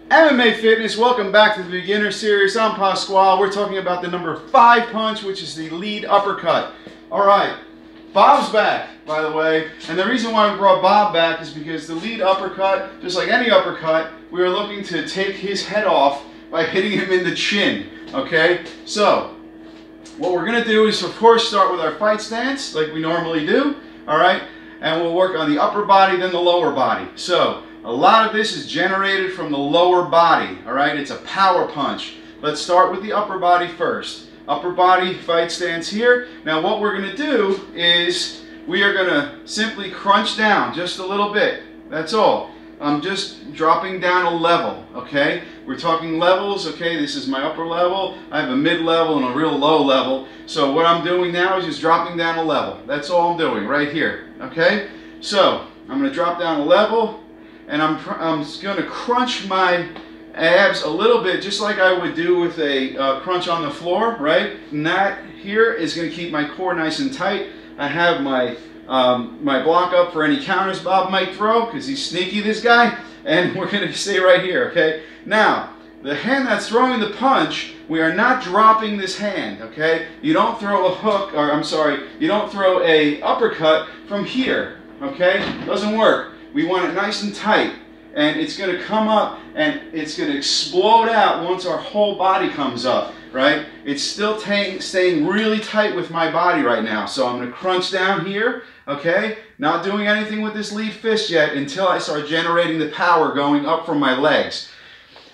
MMA Fitness, welcome back to the beginner series. I'm Pasquale. We're talking about the number 5 punch, which is the lead uppercut. Alright, Bob's back, by the way, and the reason why we brought Bob back is because the lead uppercut, just like any uppercut, we were looking to take his head off by hitting him in the chin, okay? So, what we're going to do is, of course, start with our fight stance, like we normally do, alright? And we'll work on the upper body, then the lower body. So, a lot of this is generated from the lower body, all right? It's a power punch. Let's start with the upper body first. Upper body fight stance here. Now what we're going to do is we are going to simply crunch down just a little bit. That's all. I'm just dropping down a level, okay? We're talking levels, okay? This is my upper level. I have a mid-level and a real low level. So what I'm doing now is just dropping down a level. That's all I'm doing right here, okay? So I'm going to drop down a level. And I'm going to crunch my abs a little bit, just like I would do with a crunch on the floor, right? And that here is going to keep my core nice and tight. I have my my block up for any counters Bob might throw, because he's sneaky, this guy. And we're going to stay right here, okay? Now, the hand that's throwing the punch, we are not dropping this hand, okay? You don't throw a hook, or I'm sorry, you don't throw a uppercut from here, okay? Doesn't work. We want it nice and tight, and it's going to come up and it's going to explode out once our whole body comes up, right? It's still staying really tight with my body right now, so I'm going to crunch down here, okay? Not doing anything with this lead fist yet until I start generating the power going up from my legs.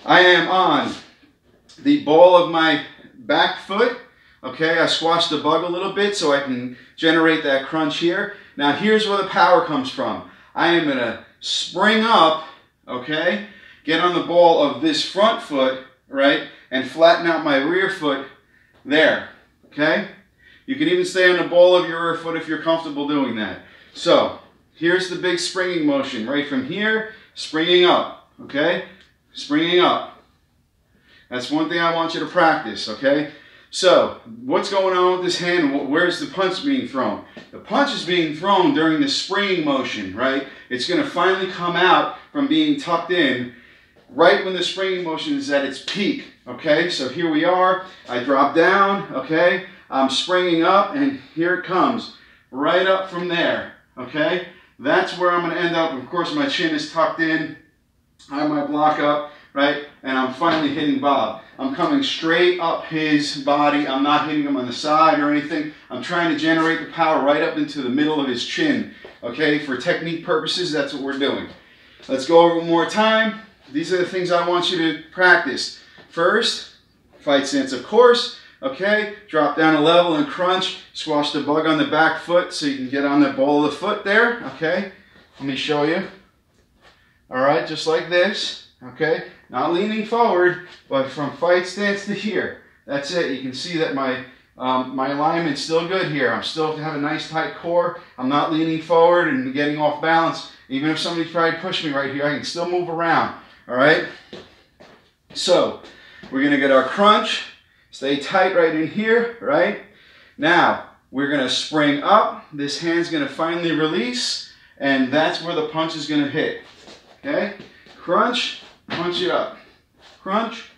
I am on the ball of my back foot, okay? I squashed the bug a little bit so I can generate that crunch here. Now here's where the power comes from. I am going to spring up, okay, get on the ball of this front foot, right, and flatten out my rear foot there, okay? You can even stay on the ball of your rear foot if you're comfortable doing that. So, here's the big springing motion, right from here, springing up, okay, springing up. That's one thing I want you to practice, okay? So, what's going on with this hand? Where's the punch being thrown? The punch is being thrown during the springing motion, right? It's going to finally come out from being tucked in right when the springing motion is at its peak, okay? So here we are. I drop down, okay? I'm springing up, and here it comes, right up from there, okay? That's where I'm going to end up. Of course, my chin is tucked in. I have my block up, right? And I'm finally hitting Bob. I'm coming straight up his body. I'm not hitting him on the side or anything. I'm trying to generate the power right up into the middle of his chin. Okay, for technique purposes, that's what we're doing. Let's go over one more time. These are the things I want you to practice. First, fight stance, of course. Okay, drop down a level and crunch. Squash the bug on the back foot so you can get on the ball of the foot there. Okay, let me show you. All right, just like this. Okay, not leaning forward, but from fight stance to here. That's it. You can see that my alignment's still good here. I'm still have a nice tight core. I'm not leaning forward and getting off balance. Even if somebody tried to push me right here, I can still move around. All right. So we're gonna get our crunch. Stay tight right in here. Right. Now we're gonna spring up. This hand's gonna finally release, and that's where the punch is gonna hit. Okay. Crunch. Punch it up. Crunch.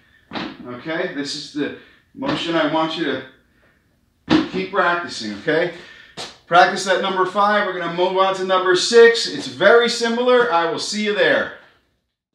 Okay, this is the motion I want you to keep practicing, okay? Practice that number 5. We're going to move on to number 6. It's very similar. I will see you there.